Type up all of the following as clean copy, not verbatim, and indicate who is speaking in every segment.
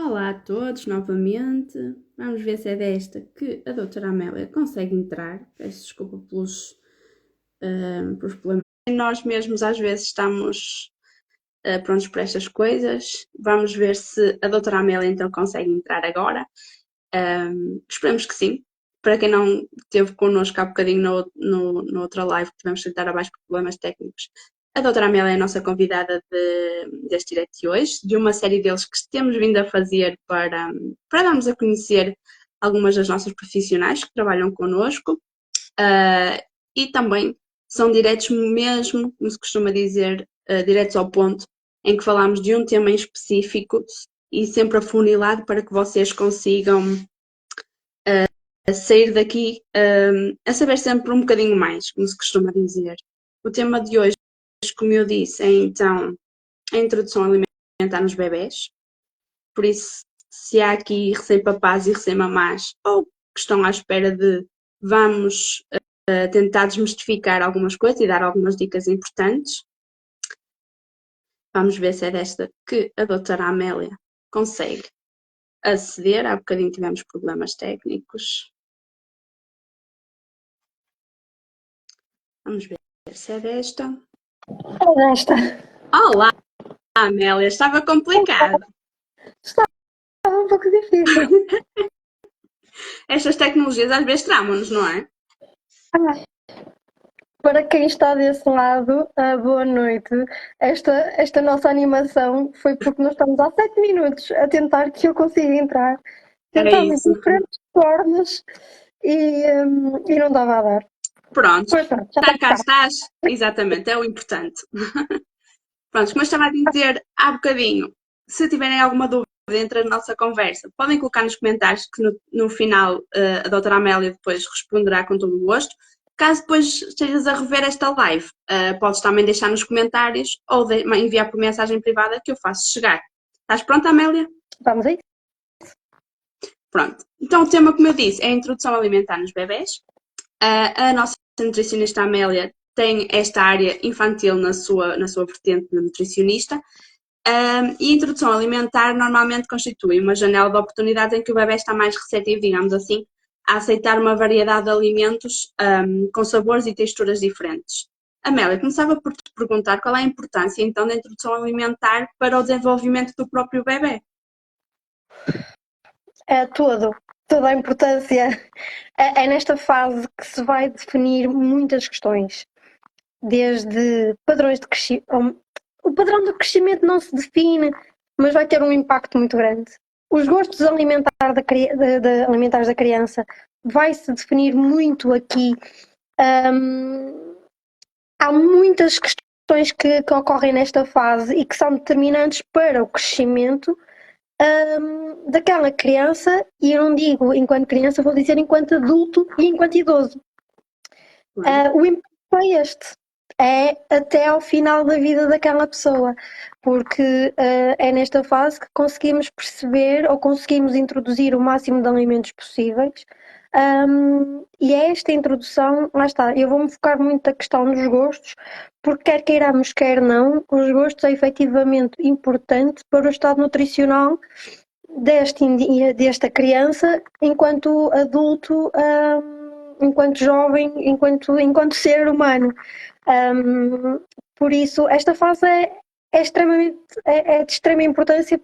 Speaker 1: Olá a todos novamente. Vamos ver se é desta que a doutora Amélia consegue entrar. Peço desculpa pelos problemas. Nós mesmos às vezes estamos prontos para estas coisas. Vamos ver se a doutora Amélia então consegue entrar agora. Esperamos que sim. Para quem não esteve connosco há bocadinho no outra live que tivemos de tentar abaixo por problemas técnicos, a doutora Amélia é a nossa convidada deste direto de hoje, de uma série deles que temos vindo a fazer para darmos a conhecer algumas das nossas profissionais que trabalham connosco, e também são diretos mesmo, como se costuma dizer, diretos ao ponto, em que falamos de um tema em específico e sempre afunilado para que vocês consigam sair daqui a saber sempre um bocadinho mais, como se costuma dizer. O tema de hoje, como eu disse, é então a introdução alimentar nos bebés. Por isso, se há aqui recém-papás e recém-mamás ou que estão à espera de vamos tentar desmistificar algumas coisas e dar algumas dicas importantes, vamos ver se é desta que a doutora Amélia consegue aceder. Há bocadinho tivemos problemas técnicos. Vamos ver se é desta.
Speaker 2: Já está.
Speaker 1: Olá, Amélia, estava complicado.
Speaker 2: Estava um pouco difícil.
Speaker 1: Estas tecnologias às vezes tramam-nos, não é?
Speaker 2: Para quem está desse lado, boa noite. Esta nossa animação foi porque nós estamos há 7 minutos a tentar que eu consiga entrar. Tentámos
Speaker 1: isso.
Speaker 2: de diferentes formas e não estava a dar.
Speaker 1: Pronto,
Speaker 2: Mas pronto, já está
Speaker 1: cá
Speaker 2: cá.
Speaker 1: estás. Exatamente, é o importante. Pronto, como eu estava a dizer há bocadinho, se tiverem alguma dúvida entre a nossa conversa, podem colocar nos comentários que no final a doutora Amélia depois responderá com todo o gosto. Caso depois estejas a rever esta live, podes também deixar nos comentários ou enviar por mensagem privada que eu faço chegar. Estás pronta, Amélia?
Speaker 2: Vamos aí?
Speaker 1: Pronto. Então o tema, como eu disse, é a introdução alimentar nos bebés. A nossa nutricionista Amélia tem esta área infantil na sua vertente de nutricionista. E a introdução alimentar normalmente constitui uma janela de oportunidades em que o bebê está mais receptivo, digamos assim, a aceitar uma variedade de alimentos com sabores e texturas diferentes. Amélia, começava por te perguntar qual é a importância então da introdução alimentar para o desenvolvimento do próprio bebê.
Speaker 2: É toda a importância. É nesta fase que se vai definir muitas questões. Desde padrões de crescimento. O padrão do crescimento não se define, mas vai ter um impacto muito grande. Os gostos alimentares da criança vai se definir muito aqui. Há muitas questões que ocorrem nesta fase e que são determinantes para o crescimento daquela criança, e eu não digo enquanto criança, vou dizer enquanto adulto e enquanto idoso. O impacto é este. É até ao final da vida daquela pessoa, porque é nesta fase que conseguimos perceber ou conseguimos introduzir o máximo de alimentos possíveis, e é esta introdução, lá está, eu vou-me focar muito na questão dos gostos, porque quer queiramos, quer não, os gostos é efetivamente importante para o estado nutricional desta criança enquanto adulto, enquanto jovem, enquanto ser humano. Por isso, esta fase é de extrema importância,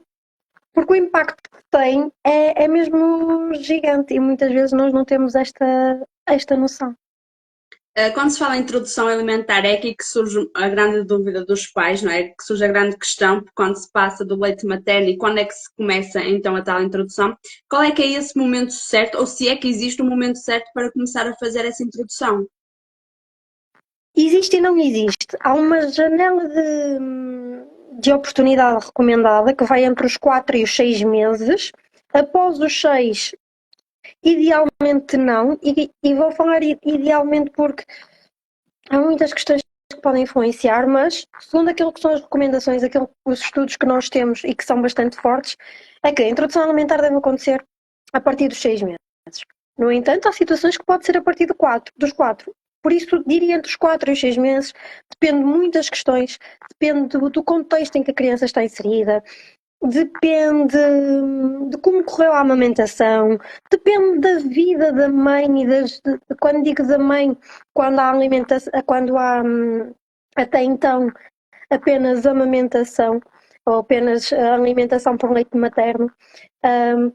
Speaker 2: porque o impacto que tem é mesmo gigante e muitas vezes nós não temos esta noção.
Speaker 1: Quando se fala em introdução alimentar, é aqui que surge a grande dúvida dos pais, não é? Que surge a grande questão, quando se passa do leite materno e quando é que se começa então a tal introdução. Qual é que é esse momento certo, ou se é que existe um momento certo para começar a fazer essa introdução?
Speaker 2: Existe e não existe. Há uma janela de oportunidade recomendada que vai entre os 4 e os 6 meses. Após os 6, idealmente não, e vou falar idealmente porque há muitas questões que podem influenciar, mas segundo aquilo que são as recomendações, os estudos que nós temos e que são bastante fortes, é que a introdução alimentar deve acontecer a partir dos 6 meses. No entanto, há situações que pode ser a partir dos 4. Por isso, diria entre os 4 e os 6 meses, depende de muitas questões, depende do contexto em que a criança está inserida, depende de como correu a amamentação, depende da vida da mãe e quando digo da mãe, quando há alimentação, quando há até então apenas amamentação ou apenas alimentação por leite materno.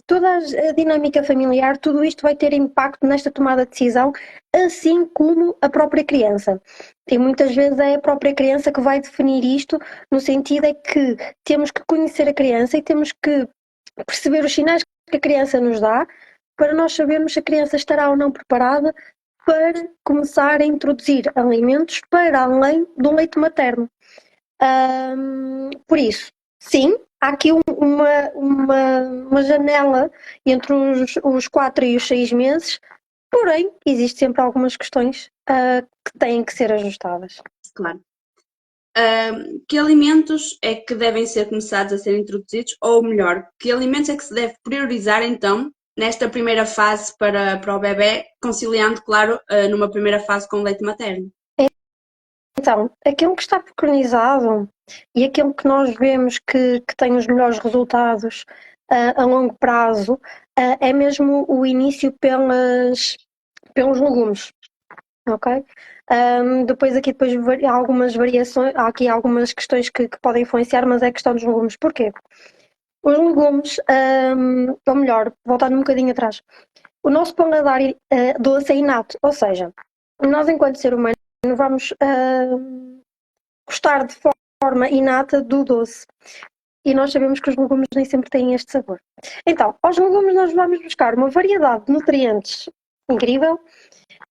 Speaker 2: Toda a dinâmica familiar, tudo isto vai ter impacto nesta tomada de decisão, assim como a própria criança. E muitas vezes é a própria criança que vai definir isto, no sentido é que temos que conhecer a criança e temos que perceber os sinais que a criança nos dá para nós sabermos se a criança estará ou não preparada para começar a introduzir alimentos para além do leite materno. Por isso, sim, há aqui uma janela entre os 4 e os 6 meses, porém, existe sempre algumas questões que têm que ser ajustadas.
Speaker 1: Claro. Que alimentos é que devem ser começados a ser introduzidos? Ou melhor, que alimentos é que se deve priorizar então nesta primeira fase para o bebê, conciliando, claro, numa primeira fase com leite materno?
Speaker 2: Então, aquilo que está preconizado e aquilo que nós vemos que tem os melhores resultados a longo prazo é mesmo o início pelos legumes, ok? Depois há algumas variações, há aqui algumas questões que podem influenciar, mas é a questão dos legumes. Porquê? Os legumes, ou melhor, voltando um bocadinho atrás, o nosso paladar doce é inato, ou seja, nós enquanto ser humano vamos gostar de forma inata do doce. E nós sabemos que os legumes nem sempre têm este sabor. Então, aos legumes nós vamos buscar uma variedade de nutrientes incrível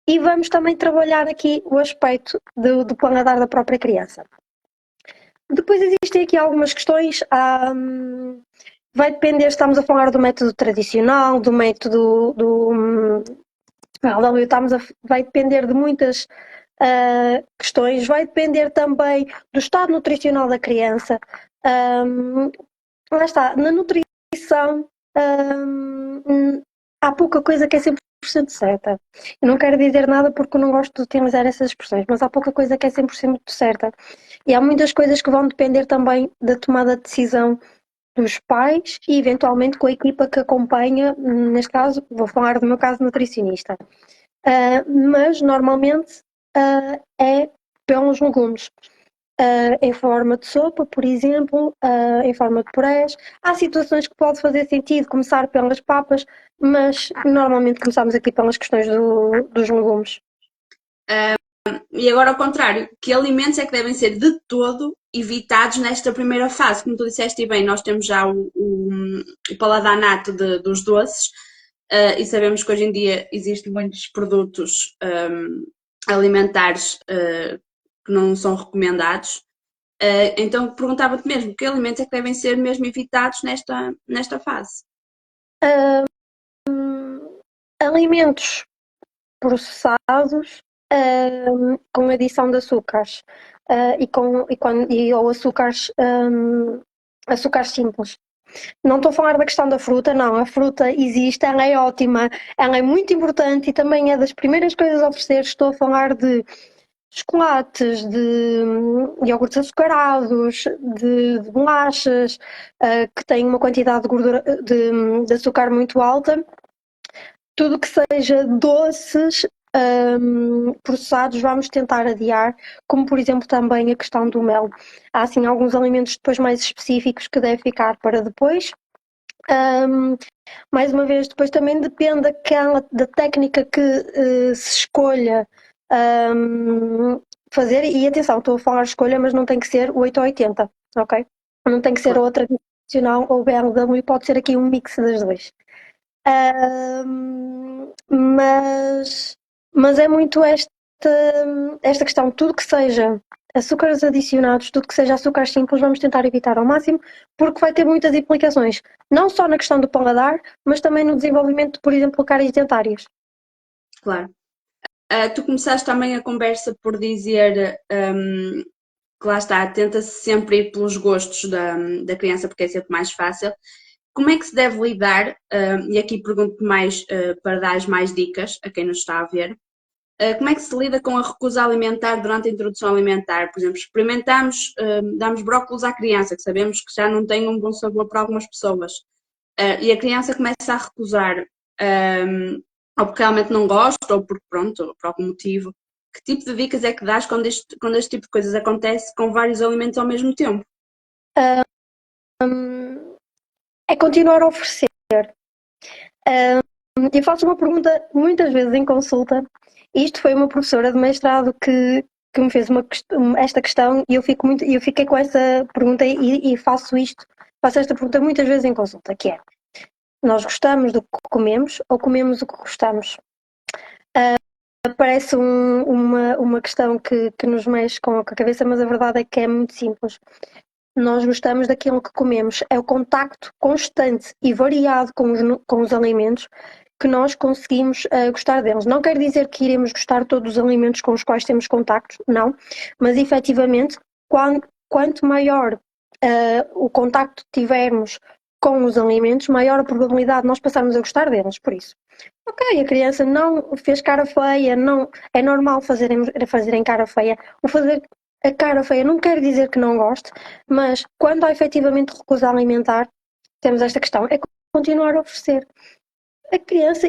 Speaker 2: e vamos também trabalhar aqui o aspecto do paladar da própria criança. Depois existem aqui algumas questões. Vai depender, estamos a falar do método tradicional, do método vai depender de muitas questões, vai depender também do estado nutricional da criança. Lá está, na nutrição há pouca coisa que é 100% certa. Eu não quero dizer nada porque eu não gosto de utilizar essas expressões, mas há pouca coisa que é 100% certa. E há muitas coisas que vão depender também da tomada de decisão dos pais e eventualmente com a equipa que acompanha, neste caso, vou falar do meu caso nutricionista. Mas normalmente é pelos legumes. Em forma de sopa, por exemplo, em forma de purés. Há situações que pode fazer sentido começar pelas papas, mas normalmente começamos aqui pelas questões dos legumes.
Speaker 1: E agora ao contrário, que alimentos é que devem ser de todo evitados nesta primeira fase? Como tu disseste bem, nós temos já o paladar nato dos doces e sabemos que hoje em dia existem muitos produtos alimentares que não são recomendados. Então perguntava-te mesmo, que alimentos é que devem ser mesmo evitados nesta fase?
Speaker 2: Alimentos processados com adição de açúcares ou açúcares simples. Não estou a falar da questão da fruta, não. A fruta existe, ela é ótima, ela é muito importante e também é das primeiras coisas a oferecer. Estou a falar de chocolates, de iogurtes açucarados, de bolachas, que têm uma quantidade de gordura, de açúcar muito alta. Tudo que seja doces, processados, vamos tentar adiar, como por exemplo também a questão do mel. Há assim alguns alimentos depois mais específicos que devem ficar para depois. Mais uma vez, depois também depende da técnica que se escolha fazer, e atenção, estou a falar escolha, mas não tem que ser o 8 ou 80, ok? Não tem que ser ou tradicional ou BLW, pode ser aqui um mix das duas. Mas é muito esta questão, tudo que seja açúcares adicionados, tudo que seja açúcares simples, vamos tentar evitar ao máximo, porque vai ter muitas implicações, não só na questão do paladar, mas também no desenvolvimento, por exemplo, de cáries dentárias.
Speaker 1: Claro. Tu começaste também a conversa por dizer que lá está, tenta-se sempre ir pelos gostos da criança porque é sempre mais fácil. Como é que se deve lidar, e aqui pergunto mais para dar mais dicas a quem nos está a ver, Como é que se lida com a recusa alimentar durante a introdução alimentar? Por exemplo, experimentamos, damos brócolos à criança, que sabemos que já não tem um bom sabor para algumas pessoas, e a criança começa a recusar, ou porque realmente não gosta, ou porque, pronto, ou por algum motivo. Que tipo de dicas é que dás quando este tipo de coisas acontece com vários alimentos ao mesmo tempo?
Speaker 2: É continuar a oferecer. E faço uma pergunta muitas vezes em consulta. Isto foi uma professora de mestrado que me fez esta questão e eu fiquei com essa pergunta e faço esta pergunta muitas vezes em consulta, que é: nós gostamos do que comemos ou comemos o que gostamos? Parece uma questão que nos mexe com a cabeça, mas a verdade é que é muito simples. Nós gostamos daquilo que comemos. É o contacto constante e variado com os alimentos que nós conseguimos gostar deles. Não quer dizer que iremos gostar de todos os alimentos com os quais temos contacto, não. Mas efetivamente, quanto maior o contacto tivermos com os alimentos, maior a probabilidade de nós passarmos a gostar deles. Por isso, ok, a criança não fez cara feia, não, é normal fazerem cara feia. O fazer a cara feia não quer dizer que não goste, mas quando há efetivamente recusa alimentar, temos esta questão, é continuar a oferecer. A criança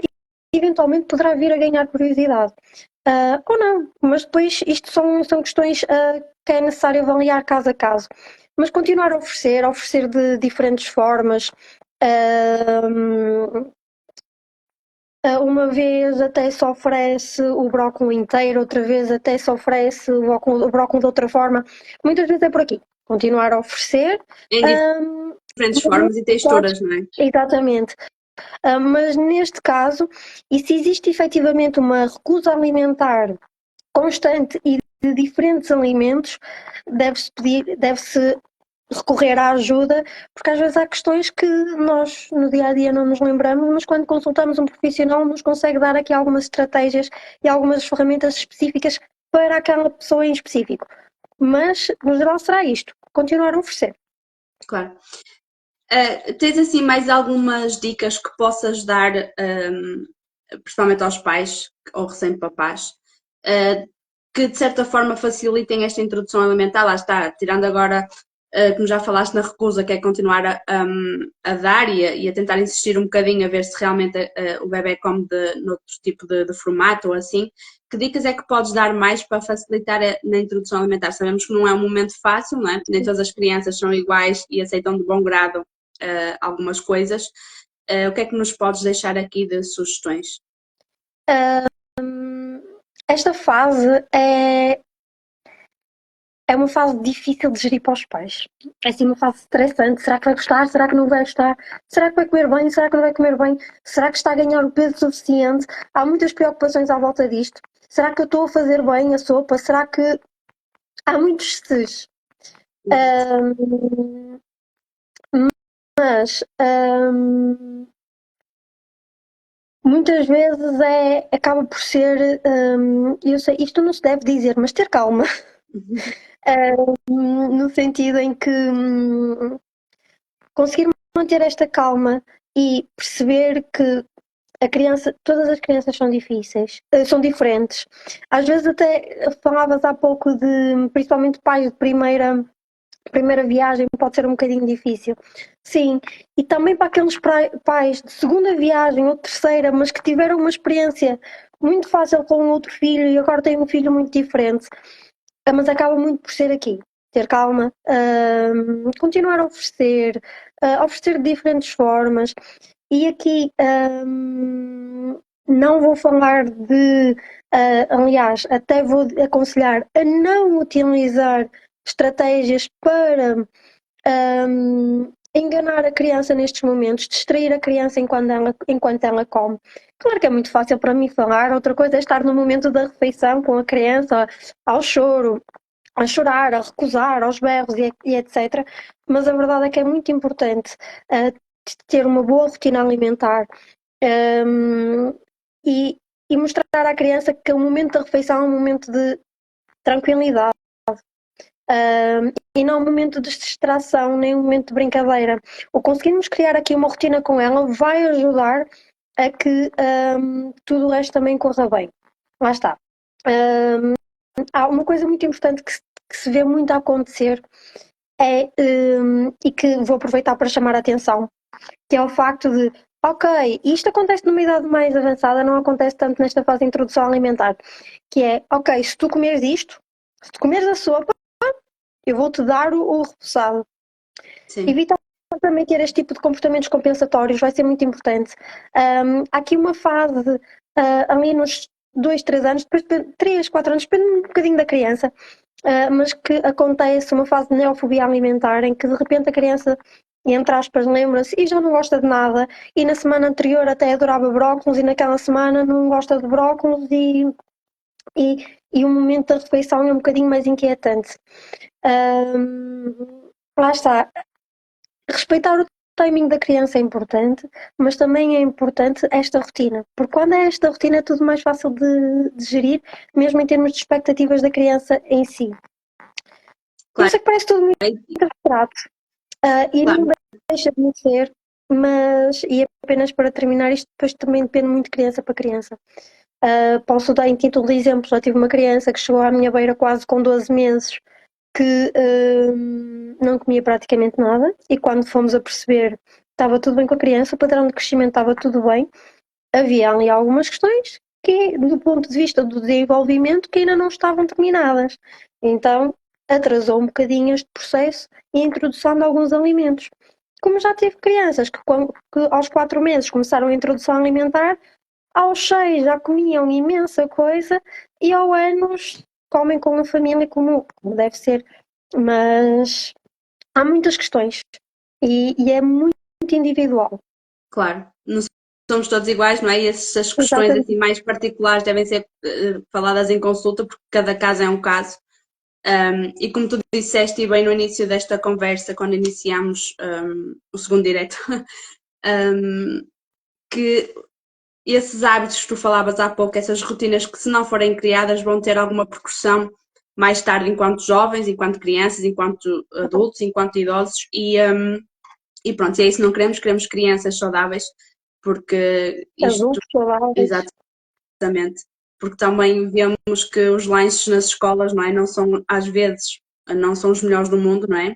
Speaker 2: eventualmente poderá vir a ganhar curiosidade. Ou não, mas depois isto são questões que é necessário avaliar caso a caso. Mas continuar a oferecer de diferentes formas. Uma vez até se oferece o brócolis inteiro, outra vez até se oferece o brócolis de outra forma. Muitas vezes é por aqui. Continuar a oferecer.
Speaker 1: Em diferentes formas e texturas, não é?
Speaker 2: Exatamente. Mas neste caso, e se existe efetivamente uma recusa alimentar constante e de diferentes alimentos, deve-se recorrer à ajuda, porque às vezes há questões que nós no dia a dia não nos lembramos, mas quando consultamos um profissional nos consegue dar aqui algumas estratégias e algumas ferramentas específicas para aquela pessoa em específico. Mas no geral será isto, continuar a oferecer.
Speaker 1: Claro. Tens assim mais algumas dicas que possas dar, principalmente aos pais ou recém-papás, que de certa forma facilitem esta introdução alimentar? Lá está, tirando agora, como já falaste na recusa, que é continuar a dar e a tentar insistir um bocadinho a ver se realmente o bebê come noutro tipo de formato ou assim. Que dicas é que podes dar mais para facilitar na introdução alimentar? Sabemos que não é um momento fácil, não é? Nem todas as crianças são iguais e aceitam de bom grado algumas coisas. O que é que nos podes deixar aqui de sugestões?
Speaker 2: Esta fase é uma fase difícil de gerir para os pais. É assim uma fase estressante. Será que vai gostar? Será que não vai gostar? Será que vai comer bem? Será que não vai comer bem? Será que está a ganhar o peso suficiente? Há muitas preocupações à volta disto. Será que eu estou a fazer bem a sopa? Será que... Há muitos ses. Mas muitas vezes acaba por ser, eu sei, isto não se deve dizer, mas ter calma. No sentido em que conseguir manter esta calma e perceber que todas as crianças são difíceis, são diferentes. Às vezes até falavas há pouco principalmente pais de primeira viagem pode ser um bocadinho difícil. Sim, e também para aqueles pais de segunda viagem ou terceira, mas que tiveram uma experiência muito fácil com outro filho e agora têm um filho muito diferente. Mas acaba muito por ser aqui. Ter calma, continuar a oferecer de diferentes formas. E aqui não vou falar aliás, até vou aconselhar a não utilizar estratégias para enganar a criança nestes momentos, distrair a criança enquanto ela come. Claro que é muito fácil para mim falar, outra coisa é estar no momento da refeição com a criança, ao choro, a chorar, a recusar, aos berros e etc. Mas a verdade é que é muito importante ter uma boa rotina alimentar e mostrar à criança que o momento da refeição é um momento de tranquilidade. E não um momento de distração, nem um momento de brincadeira. O conseguirmos criar aqui uma rotina com ela vai ajudar a que tudo o resto também corra bem. Lá está. Há uma coisa muito importante que se vê muito a acontecer e que vou aproveitar para chamar a atenção, que é o facto de, ok, isto acontece numa idade mais avançada, não acontece tanto nesta fase de introdução alimentar, que é, ok, se tu comeres isto, se tu comeres a sopa, eu vou-te dar o repousado.
Speaker 1: Sim,
Speaker 2: Evitar também ter este tipo de comportamentos compensatórios vai ser muito importante. Há aqui uma fase, ali nos 2, 3 anos, depois 3, 4 anos, depende um bocadinho da criança, mas que acontece uma fase de neofobia alimentar em que de repente a criança, entre aspas, lembra-se e já não gosta de nada, e na semana anterior até adorava brócolos e naquela semana não gosta de brócolos e o momento da refeição é um bocadinho mais inquietante. Lá está, respeitar o timing da criança é importante, mas também é importante esta rotina, porque quando é esta rotina é tudo mais fácil de gerir, mesmo em termos de expectativas da criança em si. Eu
Speaker 1: claro,
Speaker 2: sei que parece tudo muito abstrato, e não
Speaker 1: claro,
Speaker 2: deixa de ser, mas, e apenas para terminar, isto depois também depende muito de criança para criança. Posso dar em título de exemplo, já tive uma criança que chegou à minha beira quase com 12 meses, que não comia praticamente nada, e quando fomos a perceber estava tudo bem com a criança, o padrão de crescimento estava tudo bem, havia ali algumas questões que, do ponto de vista do desenvolvimento, que ainda não estavam terminadas. Então, atrasou um bocadinho este processo e a introdução de alguns alimentos. Como já tive crianças que aos 4 meses começaram a introdução alimentar, aos 6 já comiam imensa coisa e ao anos comem com a família como deve ser. Mas há muitas questões e é muito individual.
Speaker 1: claro. Não somos todos iguais, não é? E essas questões assim
Speaker 2: Exatamente.
Speaker 1: mais particulares devem ser faladas em consulta, porque cada caso é um caso. E como tu disseste e bem no início desta conversa, quando iniciámos o segundo direto, um, que esses hábitos que tu falavas há pouco, essas rotinas que se não forem criadas vão ter alguma percussão mais tarde enquanto jovens, enquanto crianças, enquanto adultos, enquanto idosos e pronto, e é isso que não queremos, queremos crianças saudáveis, porque isto,
Speaker 2: Adultos, saudáveis.
Speaker 1: exatamente, porque também vemos que os lanches nas escolas, não é, não são às vezes, não são os melhores do mundo, não é?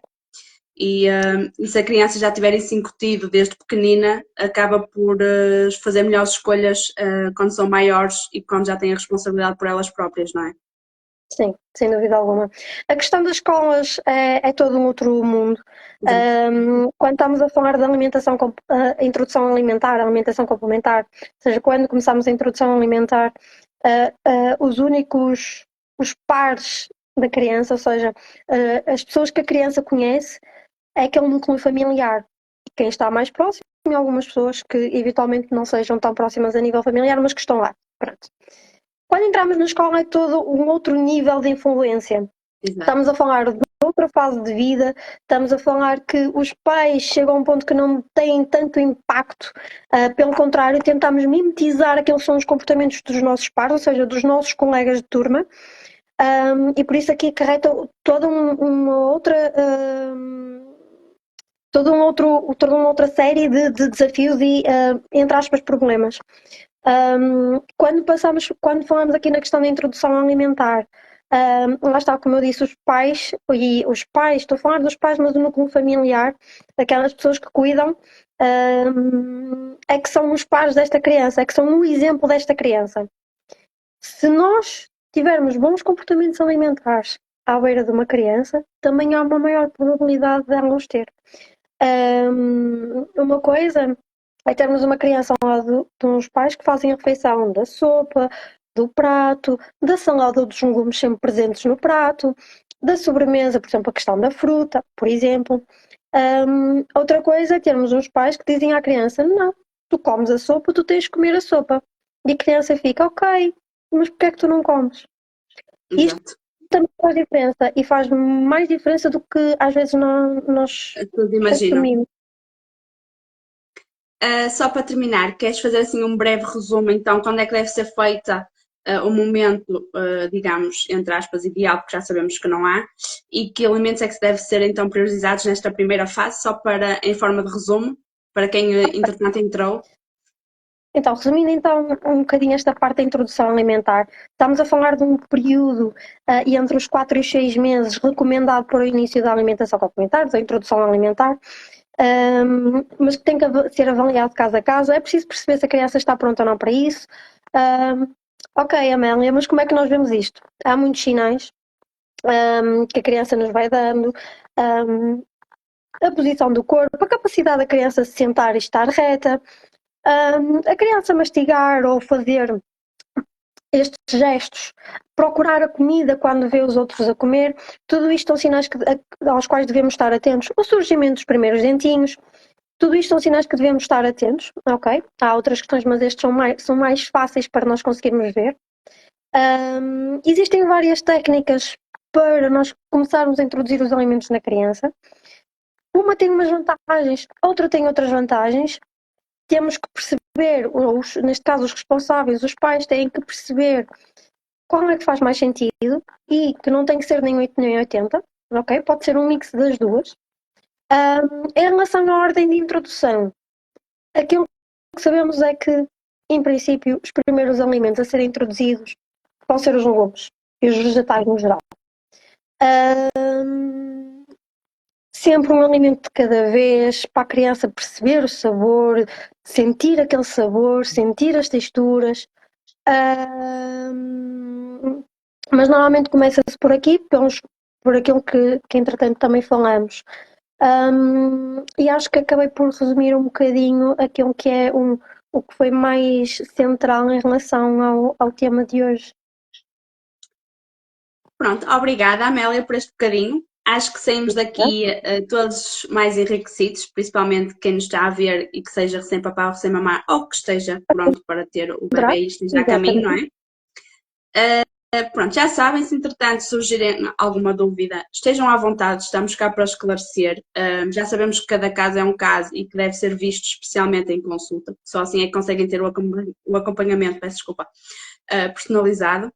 Speaker 1: E se a criança já tiver isso incutido desde pequenina, acaba por fazer melhores escolhas quando são maiores e quando já têm a responsabilidade por elas próprias, não é?
Speaker 2: Sim, sem dúvida alguma. A questão das escolas é todo um outro mundo.
Speaker 1: Exato.
Speaker 2: Quando estamos a falar de alimentação, introdução alimentar, alimentação complementar, ou seja, quando começamos a introdução alimentar, os únicos, os pares da criança, ou seja, as pessoas que a criança conhece, é aquele núcleo familiar. Quem está mais próximo e algumas pessoas que eventualmente não sejam tão próximas a nível familiar, mas que estão lá. Pronto. Quando entramos na escola é todo um outro nível de influência.
Speaker 1: Exato.
Speaker 2: Estamos a falar de outra fase de vida, estamos a falar que os pais chegam a um ponto que não têm tanto impacto, pelo contrário, tentamos mimetizar aqueles que são os comportamentos dos nossos pares, ou seja, dos nossos colegas de turma, e por isso aqui acarreta uma outra. Toda uma outra série de desafios e, entre aspas, problemas. Quando falamos aqui na questão da introdução alimentar, lá está, como eu disse, os pais, estou a falar dos pais, mas do núcleo familiar, aquelas pessoas que cuidam, é que são os pais desta criança, é que são um exemplo desta criança. Se nós tivermos bons comportamentos alimentares à beira de uma criança, também há uma maior probabilidade de ela os ter. Uma coisa é termos uma criança ao lado de uns pais que fazem a refeição da sopa, do prato, da salada ou dos legumes sempre presentes no prato, da sobremesa, por exemplo, a questão da fruta, por exemplo. Outra coisa é termos uns pais que dizem à criança: não, tu comes a sopa, tu tens de comer a sopa. E a criança fica: ok, mas porquê é que tu não comes? Isto
Speaker 1: Exato.
Speaker 2: também faz diferença e faz mais diferença do que às vezes nós
Speaker 1: Todos imaginam.
Speaker 2: assumimos.
Speaker 1: Só para terminar, queres fazer assim um breve resumo, então, quando é que deve ser feita o momento, digamos, entre aspas, ideal, porque já sabemos que não há, e que elementos é que deve ser então priorizados nesta primeira fase, só para, em forma de resumo, para quem entretanto entrou.
Speaker 2: Então, resumindo então um bocadinho esta parte da introdução alimentar, estamos a falar de um período entre os 4 e os 6 meses recomendado para o início da alimentação complementar, da introdução alimentar, mas que tem que ser avaliado caso a caso. É preciso perceber se a criança está pronta ou não para isso. Ok, Amélia, mas como é que nós vemos isto? Há muitos sinais que a criança nos vai dando, a posição do corpo, a capacidade da criança se sentar e estar reta, a criança mastigar ou fazer estes gestos, procurar a comida quando vê os outros a comer, tudo isto são sinais aos quais devemos estar atentos. O surgimento dos primeiros dentinhos, tudo isto são sinais que devemos estar atentos, ok? Há outras questões, mas estes são mais fáceis para nós conseguirmos ver. Existem várias técnicas para nós começarmos a introduzir os alimentos na criança. Uma tem umas vantagens, outra tem outras vantagens. Temos que perceber, neste caso os responsáveis, os pais têm que perceber qual é que faz mais sentido e que não tem que ser nem 8 nem 80, ok? Pode ser um mix das duas. Em relação à ordem de introdução, aquilo que sabemos é que, em princípio, os primeiros alimentos a serem introduzidos vão ser os legumes e os vegetais no geral. Sempre um alimento de cada vez, para a criança perceber o sabor, sentir aquele sabor, sentir as texturas. Mas normalmente começa-se por aqui, por aquilo que entretanto também falamos. E acho que acabei por resumir um bocadinho aquilo que é o que foi mais central em relação ao tema de hoje.
Speaker 1: Pronto, obrigada, Amélia, por este bocadinho. Acho que saímos daqui todos mais enriquecidos, principalmente quem nos está a ver e que seja recém-papá ou recém-mamá, ou que esteja pronto para ter o bebê e esteja a caminho, não é? Pronto, já sabem, se entretanto surgirem alguma dúvida, estejam à vontade, estamos cá para esclarecer. Já sabemos que cada caso é um caso e que deve ser visto especialmente em consulta, só assim é que conseguem ter o acompanhamento, peço desculpa, personalizado.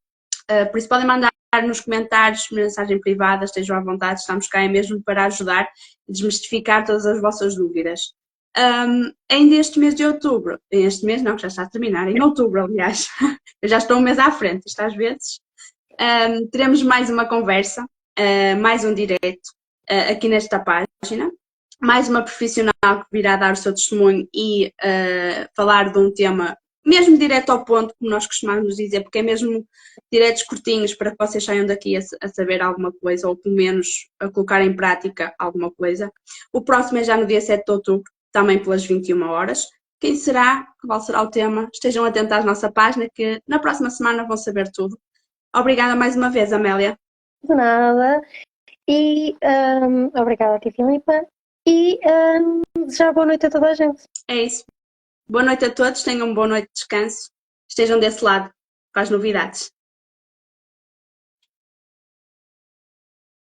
Speaker 1: Por isso podem mandar nos comentários, mensagem privada, estejam à vontade, estamos cá mesmo para ajudar e desmistificar todas as vossas dúvidas. Ainda este mês de outubro, este mês não, que já está a terminar, em outubro, aliás, eu já estou um mês à frente, isto às vezes, teremos mais uma conversa, mais um direto aqui nesta página, mais uma profissional que virá dar o seu testemunho e falar de um tema mesmo direto ao ponto, como nós costumamos dizer, porque é mesmo diretos curtinhos para que vocês saiam daqui a saber alguma coisa, ou pelo menos a colocar em prática alguma coisa. O próximo é já no dia 7 de outubro, também pelas 21 horas. Quem será? Qual será o tema? Estejam atentos à nossa página, que na próxima semana vão saber tudo. Obrigada mais uma vez, Amélia.
Speaker 2: De nada. E obrigada aqui, Filipa. E desejar boa noite a toda a gente.
Speaker 1: É isso. Boa noite a todos, tenham uma boa noite de descanso. Estejam desse lado com as novidades.